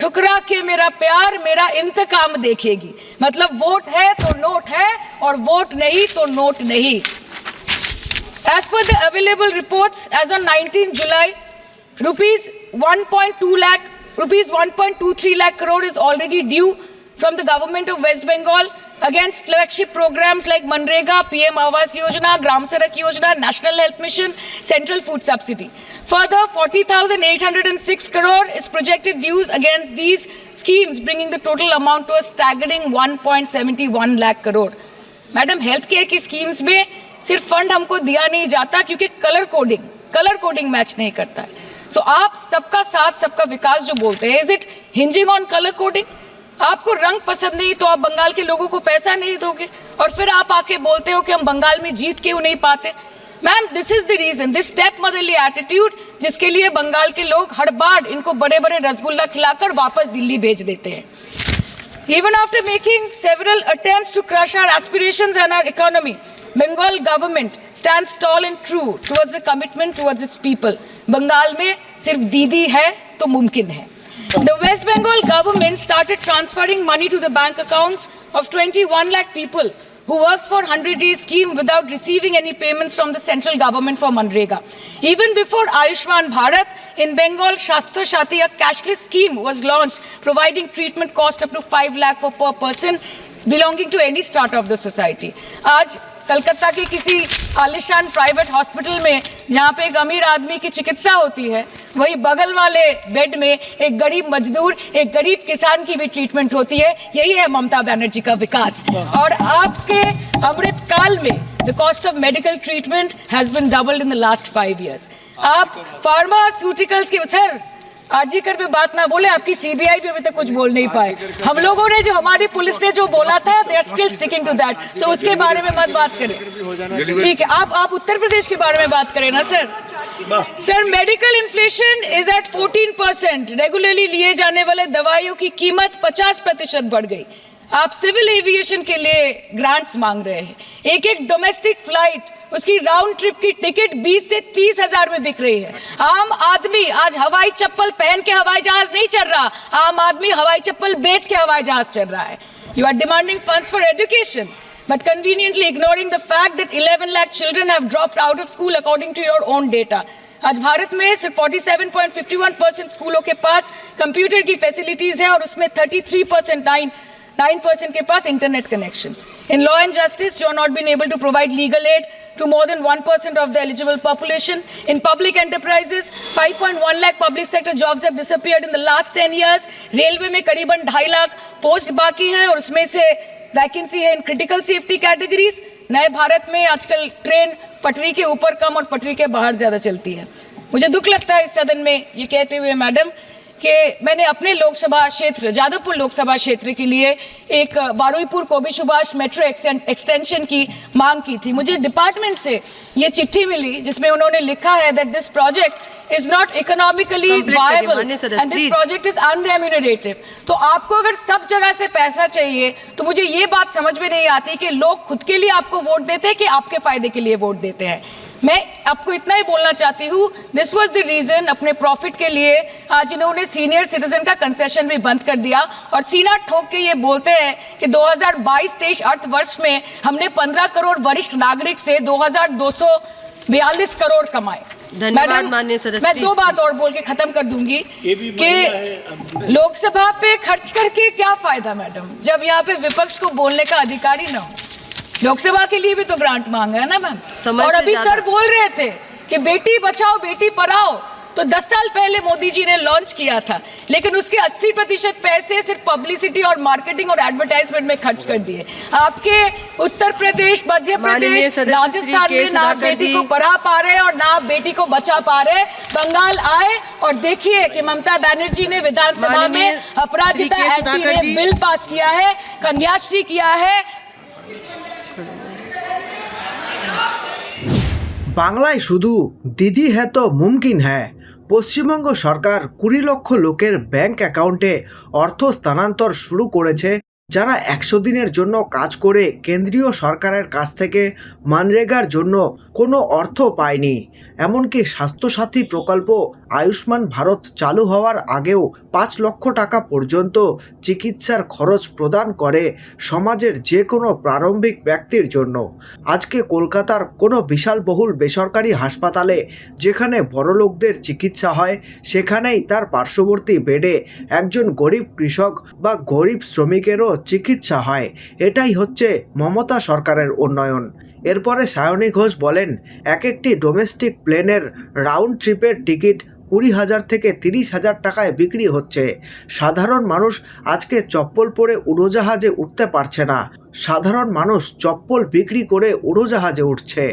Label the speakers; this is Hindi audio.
Speaker 1: ठुकरा के मेरा प्यार मेरा इंतकाम देखेगी। मतलब वोट है तो नोट है और वोट नहीं तो नोट नहीं। As per the available reports, as on 19 July, rupees 1.23 lakh crore is already due from the government of West Bengal against flagship programs like Manrega, PM Awas Yojana, Gram Sadak Yojana, National Health Mission, Central Food Subsidy. Further, 40,806 crore is projected dues against these schemes, bringing the total amount to a staggering 1.71 lakh crore. Madam, health care की स्कीम्स में सिर्फ फंड हमको दिया नहीं जाता क्योंकि कलर कोडिंग मैच नहीं करता है। सो आप सबका साथ सबका विकास जो बोलते हैं, is it hinging on colour coding? आपको रंग पसंद नहीं तो आप बंगाल के लोगों को पैसा नहीं दोगे और फिर आप आके बोलते हो कि हम बंगाल में जीत क्यों नहीं पाते। Ma'am, this is the reason, this step motherly attitude, जिसके लिए बंगाल के लोग हर बार इनको बड़े बड़े रसगुल्ला खिलाकर वापस दिल्ली भेज देते हैं। Even after making several attempts to crush our aspirations and our economy, Bengal government stands tall and true towards the commitment towards its people. Bengal में सिर्फ दीदी है तो मुमकिन है। The West Bengal government started transferring money to the bank accounts of 21 lakh people who worked for 100-day scheme without receiving any payments from the central government for Manrega. Even before Ayushman Bharat, in Bengal, Shastra Shati, a cashless scheme was launched, providing treatment cost up to 5 lakh for per person belonging to any strata of the society. आज कलकत्ता की किसी आलिशान प्राइवेट हॉस्पिटल में जहाँ पे एक अमीर आदमी की चिकित्सा होती है, वही बगल वाले बेड में एक गरीब मजदूर, एक गरीब किसान की भी ट्रीटमेंट होती है। यही है ममता बनर्जी का विकास। और आपके अमृत काल में the cost of medical treatment has been doubled in the last 5 years. आप फार्मास्यूटिकल्स के सर आरजी कर पे बात ना बोले, आपकी सीबीआई भी अभी तक कुछ बोल नहीं पाए। हम लोगों ने जो, हमारी पुलिस ने जो बोला था, they are still sticking to that. So उसके बारे में मत बात करें, ठीक है? आप उत्तर प्रदेश के बारे में बात करें ना sir. Sir, medical inflation is at 14%। Regularly लिए जाने वाले दवाइयों की कीमत 50% बढ़ गई। आप सिविल एविएशन के लिए ग्रांट्स मांग रहे हैं। एक एक डोमेस्टिक फ्लाइट, उसकी राउंड ट्रिप की टिकट 20 से 30 हजार में बिक रही है। आम आदमी आज हवाई चप्पल पहन के हवाई जहाज नहीं चल रहा, आम आदमी हवाई चप्पल बेच के हवाई जहाज चल रहा है। You are demanding funds for education but conveniently ignoring the fact that 11 lakh children have dropped out of school according to your own data. आज भारत में सिर्फ 47.51% स्कूलों के पास कंप्यूटर की फैसिलिटीज है और उसमें 9% के पास internet connection. In law and justice, you are not being able to provide legal aid to more than 1% of the eligible population. In public enterprises, 5.1 lakh public sector jobs have disappeared in the last 10 years. Railway में करीबन 2.5 लाख पोस्ट बाकी हैं और उसमें से वैकेंसी है इन क्रिटिकल सेफ्टी कैटेगरीज। नए भारत में आजकल ट्रेन पटरी के ऊपर कम और पटरी के बाहर ज़्यादा चलती है। मुझे दुख लगता है इस सदन में ये कहते हुए मैडम कि मैंने अपने लोकसभा क्षेत्र जादवपुर लोकसभा क्षेत्र के लिए एक बारुईपुर कोबी सुभाष मेट्रो एक्सटेंशन की मांग की थी। मुझे डिपार्टमेंट से ये चिट्ठी मिली जिसमें उन्होंने लिखा है that this project is not economically viable and this project is unremunerative. तो आपको अगर सब जगह से पैसा चाहिए तो मुझे ये बात समझ में नहीं आती कि लोग खुद के लिए आपको वोट देते हैं कि आपके फायदे के लिए वोट देते हैं। मैं आपको इतना ही बोलना चाहती हूँ, दिस वॉज द रीजन अपने प्रॉफिट के लिए आज इन्होंने सीनियर सिटीजन का कंसेशन भी बंद कर दिया और सीना ठोक के ये बोलते हैं कि 2022-23 अर्थ वर्ष में हमने 15 करोड़ वरिष्ठ नागरिक से 2242 करोड़ कमाए।
Speaker 2: धन्यवाद माननीय सदस्य।
Speaker 1: मैं 2 बात और बोल के खत्म कर दूंगी कि लोकसभा पे खर्च करके क्या फायदा मैडम, जब यहाँ पे विपक्ष को बोलने का अधिकार ही ना हो। लोकसभा के लिए भी तो ग्रांट मांगा है ना मैम। और अभी सर बोल रहे थे कि बेटी बचाओ बेटी पढ़ाओ, तो 10 साल पहले मोदी जी ने लॉन्च किया था, लेकिन उसके 80% पैसे सिर्फ पब्लिसिटी और मार्केटिंग और एडवर्टाइजमेंट में खर्च कर दिए। आपके उत्तर प्रदेश, मध्य प्रदेश, राजस्थान में ना बेटी को पढ़ा पा रहे और ना बेटी को बचा पा रहे। बंगाल आए और देखिए कि ममता बनर्जी ने विधानसभा में अपराजिता एक्ट में बिल पास किया है, कन्याश्री किया है।
Speaker 3: বাংলায় শুধু দিদি হ্যাঁ তো মুমকিন হ্যাঁ। পশ্চিমবঙ্গ সরকার 20 লক্ষ লোকের ব্যাংক অ্যাকাউন্টে অর্থ স্থানান্তর শুরু করেছে, যারা 100 দিনের জন্য কাজ করে কেন্দ্রীয় সরকারের কাছ থেকে মানরেগার জন্য কোনো অর্থ পায়নি। এমনকি স্বাস্থ্যসাথী প্রকল্প আয়ুষ্মান ভারত চালু হওয়ার আগেও 5 লক্ষ টাকা পর্যন্ত চিকিৎসার খরচ প্রদান করে সমাজের যে কোনো প্রারম্ভিক ব্যক্তির জন্য। আজকে কলকাতার কোনো বিশালবহুল বেসরকারি হাসপাতালে যেখানে বড়লোকদের চিকিৎসা হয়, সেখানেই তার পার্শ্ববর্তী বেডে একজন গরিব কৃষক বা গরিব শ্রমিকেরও চিকিৎসা হয়। এটাই হচ্ছে মমতা সরকারের উন্নয়ন। এরপরে সায়নী ঘোষ বলেন, এক একটি ডোমেস্টিক প্লেনের রাউন্ড ট্রিপের টিকিট 20,000 থেকে 30,000 টাকায় বিক্রি হচ্ছে। সাধারণ মানুষ আজকে চপ্পল পরে উড়োজাহাজে উঠতে পারছে না, সাধারণ মানুষ চপ্পল বিক্রি করে উড়োজাহাজে উঠছে।